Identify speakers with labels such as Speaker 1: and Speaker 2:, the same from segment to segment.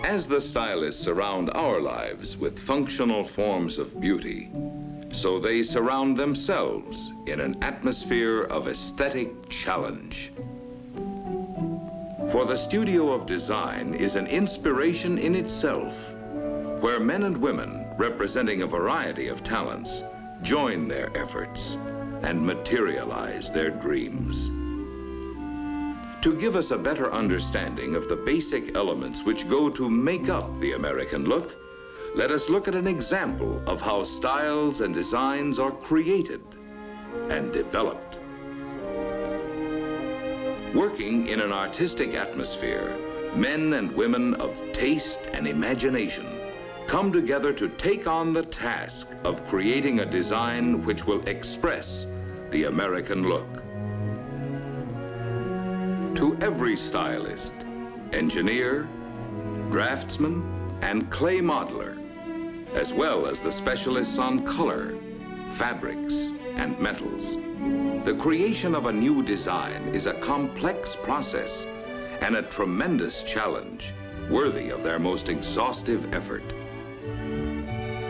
Speaker 1: As the stylists surround our lives with functional forms of beauty, so they surround themselves in an atmosphere of aesthetic challenge. For the studio of design is an inspiration in itself, where men and women representing a variety of talents join their efforts and materialize their dreams. To give us a better understanding of the basic elements which go to make up the American look, let us look at an example of how styles and designs are created and developed. Working in an artistic atmosphere, men and women of taste and imagination come together to take on the task of creating a design which will express the American look. To every stylist, engineer, draftsman, and clay modeler, as well as the specialists on color, fabrics, and metals, the creation of a new design is a complex process and a tremendous challenge worthy of their most exhaustive effort.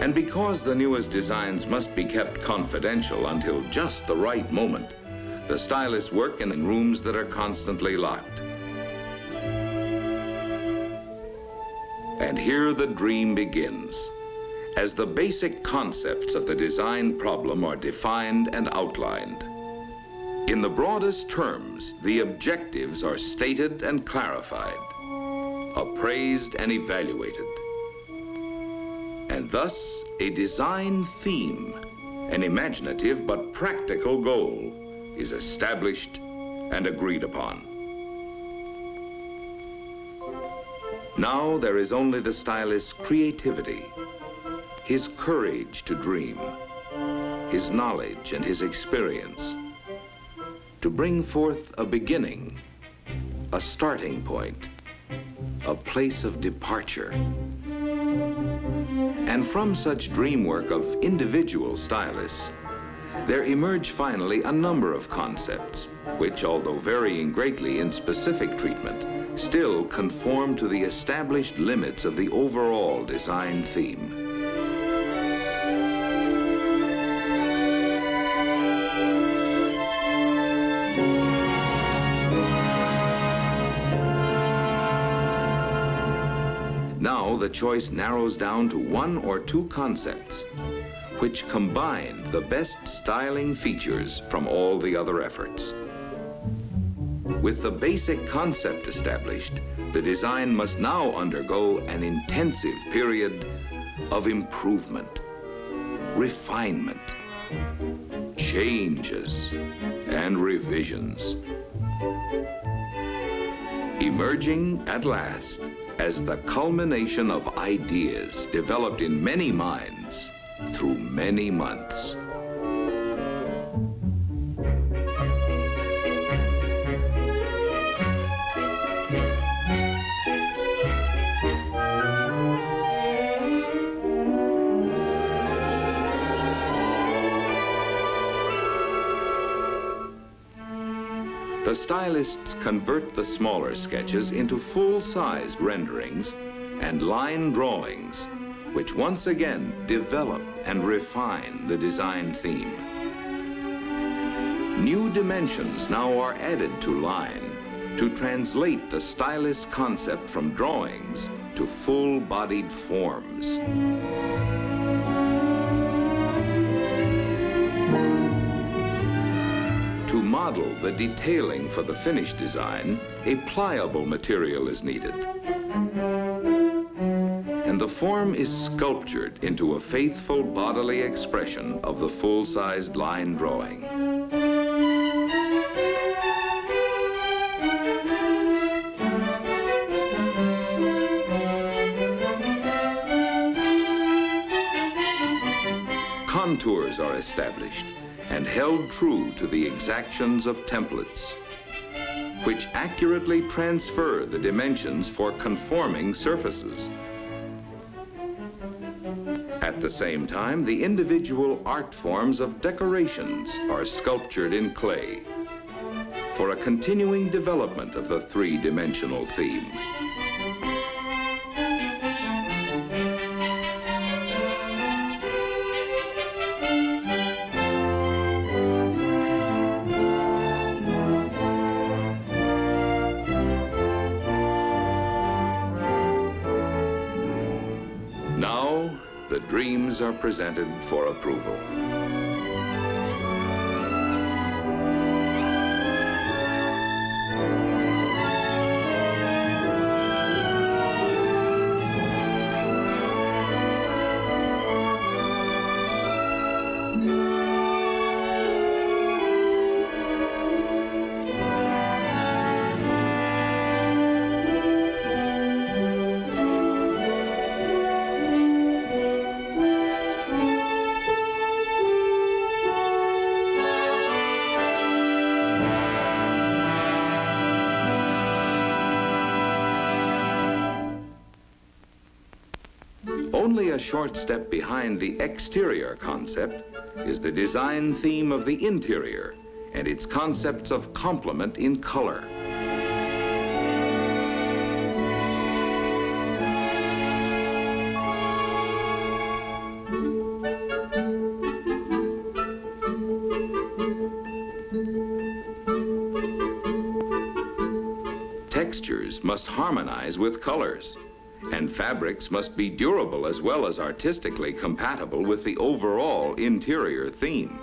Speaker 1: And because the newest designs must be kept confidential until just the right moment, the stylists work in rooms that are constantly locked. And here the dream begins, as the basic concepts of the design problem are defined and outlined. In the broadest terms, the objectives are stated and clarified, appraised and evaluated. And thus, a design theme, an imaginative but practical goal, is established and agreed upon. Now there is only the stylist's creativity, his courage to dream, his knowledge and his experience, to bring forth a beginning, a starting point, a place of departure. And from such dream work of individual stylists, there emerge finally a number of concepts, which, although varying greatly in specific treatment, still conform to the established limits of the overall design theme. Now the choice narrows down to one or two concepts, which combine the best styling features from all the other efforts. With the basic concept established, the design must now undergo an intensive period of improvement, refinement, changes, and revisions, emerging at last as the culmination of ideas developed in many minds through many months. The stylists convert the smaller sketches into full-sized renderings and line drawings, which once again develop and refine the design theme. New dimensions now are added to line to translate the stylist's concept from drawings to full-bodied forms. To model the detailing for the finished design, a pliable material is needed. And the form is sculptured into a faithful bodily expression of the full-sized line drawing. Contours are established and held true to the exactions of templates, which accurately transfer the dimensions for conforming surfaces. At the same time, the individual art forms of decorations are sculptured in clay, for a continuing development of the three-dimensional theme. Now, the dreams are presented for approval. Only a short step behind the exterior concept is the design theme of the interior and its concepts of complement in color. Textures must harmonize with colors, and fabrics must be durable as well as artistically compatible with the overall interior theme.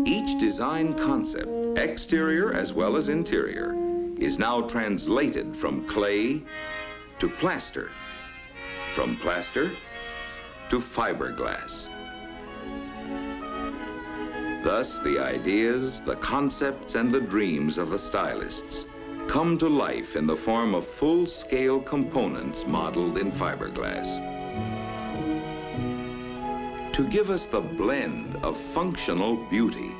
Speaker 1: Each design concept, exterior as well as interior, is now translated from clay to plaster, from plaster to fiberglass. Thus, the ideas, the concepts, and the dreams of the stylists come to life in the form of full-scale components modeled in fiberglass. To give us the blend of functional beauty,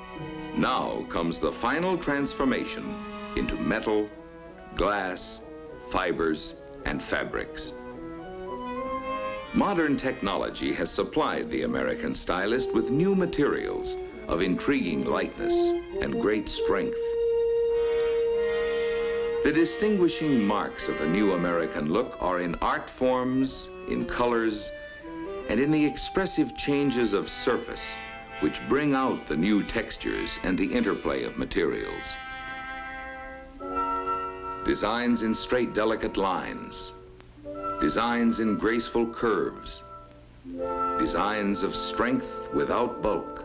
Speaker 1: now comes the final transformation into metal, glass, fibers, and fabrics. Modern technology has supplied the American stylist with new materials of intriguing lightness and great strength. The distinguishing marks of the new American look are in art forms, in colors, and in the expressive changes of surface, which bring out the new textures and the interplay of materials. Designs in straight, delicate lines, designs in graceful curves, designs of strength without bulk,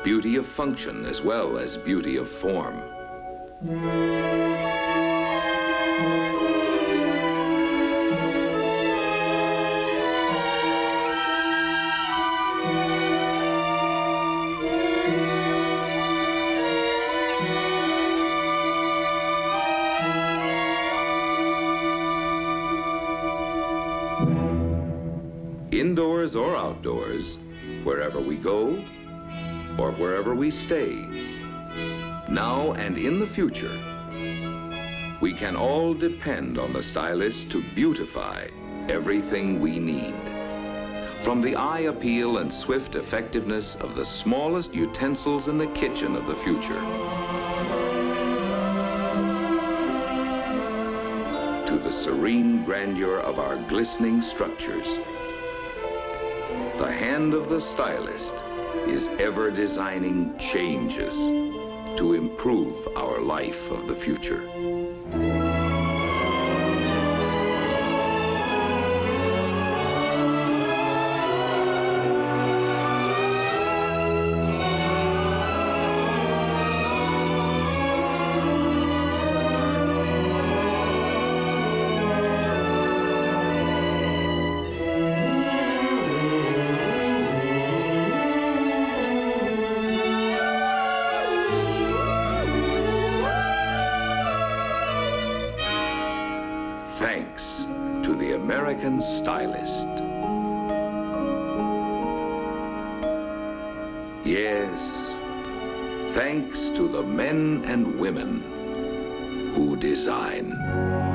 Speaker 1: beauty of function as well as beauty of form. Indoors or outdoors, wherever we go or wherever we stay, now and in the future, we can all depend on the stylist to beautify everything we need. From the eye appeal and swift effectiveness of the smallest utensils in the kitchen of the future, to the serene grandeur of our glistening structures, the hand of the stylist is ever designing changes to improve our life of the future. to the American stylist. Yes, thanks to the men and women who design.